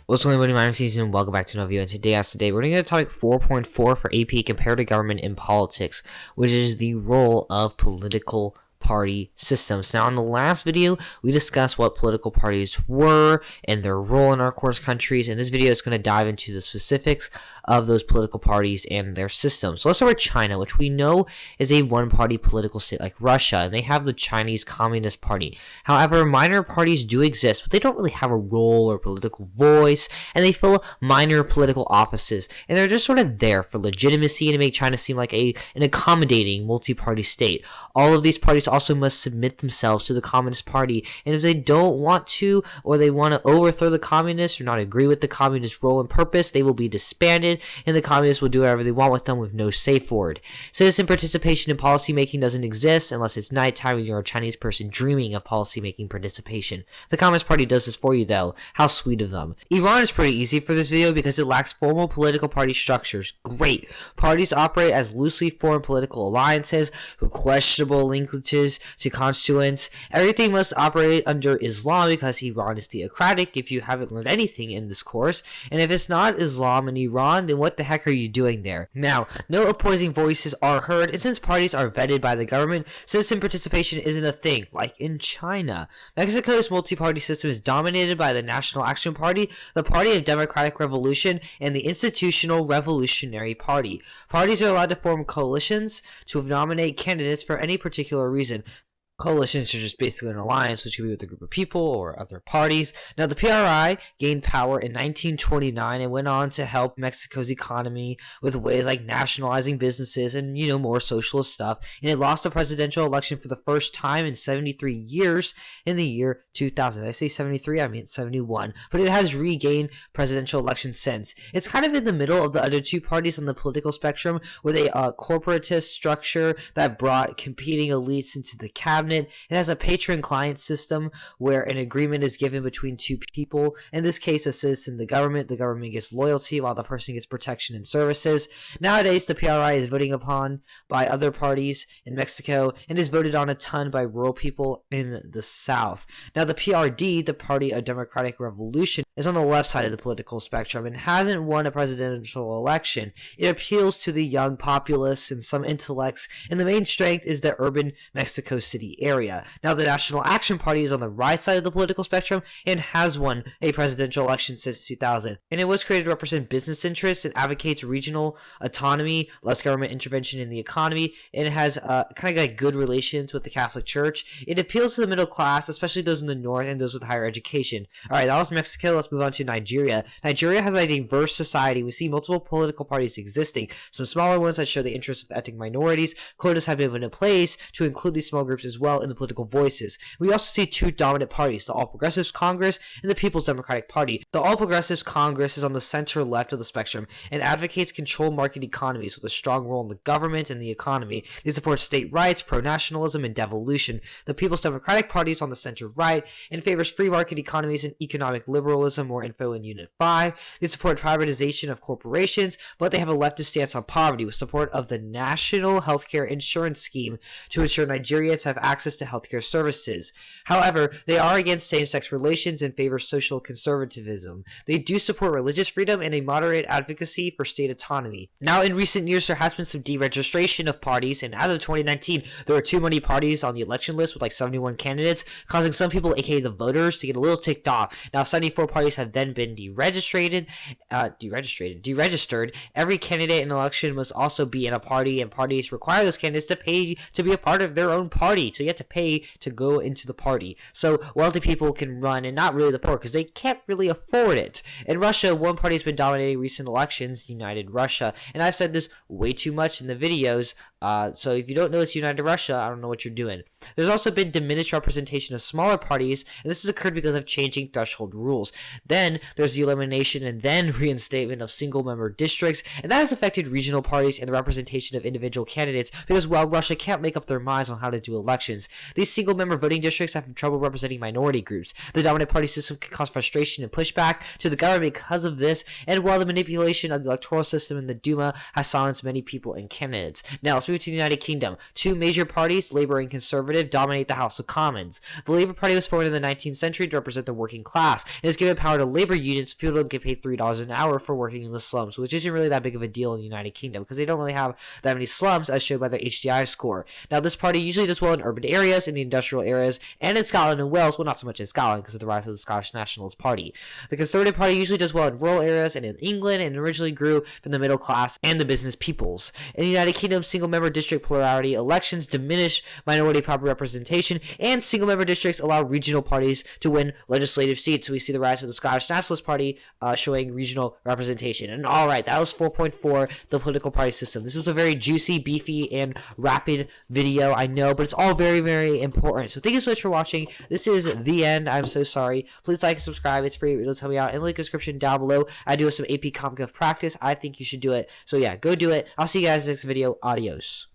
What's going on, everybody? My name is Eason, and welcome back to another video. And today, we're going to topic 4.4 for AP Comparative Government in Politics, which is the role of political party systems. Now, in the last video, we discussed what political parties were and their role in our course countries, and this video is going to dive into the specifics of those political parties and their systems. So let's start with China, which we know is a one-party political state like Russia, and they have the Chinese Communist Party. However, minor parties do exist, but they don't really have a role or political voice, and they fill minor political offices, and they're just sort of there for legitimacy and to make China seem like an accommodating multi-party state. All of these parties also must submit themselves to the Communist Party, and if they don't want to, or they want to overthrow the communists or not agree with the communist role and purpose, they will be disbanded, and the communists will do whatever they want with them with no safe word. Citizen participation in policymaking doesn't exist unless it's nighttime and you're a Chinese person dreaming of policymaking participation. The Communist Party does this for you, though. How sweet of them. Iran is pretty easy for this video because it lacks formal political party structures. Great. Parties operate as loosely formed political alliances with questionable linkages to constituents. Everything must operate under Islam because Iran is theocratic, if you haven't learned anything in this course. And if it's not Islam in Iran, then what the heck are you doing there? Now, no opposing voices are heard, and since parties are vetted by the government, citizen participation isn't a thing, like in China. Mexico's multi-party system is dominated by the National Action Party, the Party of Democratic Revolution, and the Institutional Revolutionary Party. Parties are allowed to form coalitions to nominate candidates for any particular reason. Coalitions are just basically an alliance, which could be with a group of people or other parties. Now, the PRI gained power in 1929 and went on to help Mexico's economy with ways like nationalizing businesses and, more socialist stuff. And it lost the presidential election for the first time in 73 years in the year 2000. Did I say 73? I mean 71. But it has regained presidential elections since. It's kind of in the middle of the other two parties on the political spectrum with a corporatist structure that brought competing elites into the cabinet. It has a patron-client system where an agreement is given between two people. In this case, a citizen, the government gets loyalty while the person gets protection and services. Nowadays, the PRI is voted upon by other parties in Mexico and is voted on a ton by rural people in the South. Now, the PRD, the Party of Democratic Revolution, is on the left side of the political spectrum and hasn't won a presidential election. It appeals to the young populace and some intellects, and the main strength is the urban Mexico City area. Now, the National Action Party is on the right side of the political spectrum and has won a presidential election since 2000. And it was created to represent business interests and advocates regional autonomy, less government intervention in the economy, and it has kind of got good relations with the Catholic Church. It appeals to the middle class, especially those in the north and those with higher education. Alright, that was Mexico. Let's move on to Nigeria. Nigeria has a diverse society. We see multiple political parties existing. Some smaller ones that show the interests of ethnic minorities. Quotas have been put in place to include these small groups as well in the political voices. We also see two dominant parties, the All Progressives Congress and the People's Democratic Party. The All Progressives Congress is on the center left of the spectrum and advocates controlled market economies with a strong role in the government and the economy. They support state rights, pro-nationalism, and devolution. The People's Democratic Party is on the center right and favors free market economies and economic liberalism, more info in Unit 5. They support privatization of corporations, but they have a leftist stance on poverty with support of the National Healthcare Insurance Scheme to ensure Nigerians have access to healthcare services. However, they are against same-sex relations and favor social conservatism. They do support religious freedom and a moderate advocacy for state autonomy. Now, in recent years, there has been some deregistration of parties, and as of 2019, there were too many parties on the election list with like 71 candidates, causing some people, aka the voters, to get a little ticked off. Now, 74 parties have then been deregistered. Every candidate in an election must also be in a party, and parties require those candidates to pay to be a part of their own party. So you have to pay to go into the party. So wealthy people can run and not really the poor because they can't really afford it. In Russia, one party has been dominating recent elections, United Russia. And I've said this way too much in the videos. So if you don't know it's United Russia, I don't know what you're doing. There's also been diminished representation of smaller parties, and this has occurred because of changing threshold rules. Then there's the elimination and then reinstatement of single-member districts, and that has affected regional parties and the representation of individual candidates because while Russia can't make up their minds on how to do elections, these single-member voting districts have trouble representing minority groups. The dominant party system can cause frustration and pushback to the government because of this, and while the manipulation of the electoral system in the Duma has silenced many people and candidates. Now, let's move to the United Kingdom. Two major parties, Labour and Conservative, dominate the House of Commons. The Labour Party was formed in the 19th century to represent the working class and has given empowered labor unions. People don't get paid $3 an hour for working in the slums, which isn't really that big of a deal in the United Kingdom because they don't really have that many slums as shown by their HDI score. Now, this party usually does well in urban areas, in the industrial areas, and in Scotland and Wales. Well, not so much in Scotland because of the rise of the Scottish Nationalist Party. The Conservative Party usually does well in rural areas and in England, and originally grew from the middle class and the business peoples. In the United Kingdom, single-member district plurality elections diminish minority proper representation, and single-member districts allow regional parties to win legislative seats. So we see the rise of the Scottish Nationalist Party showing regional representation. And all right, that was 4.4, the political party system. This was a very juicy, beefy, and rapid video, I know, but it's all very, very important. So thank you so much for watching. This is the end. I'm so sorry. Please like and subscribe. It's free. It really helps me out. In the link description down below, I do have some AP COPO practice. I think you should do it. So yeah, go do it. I'll see you guys next video. Adios.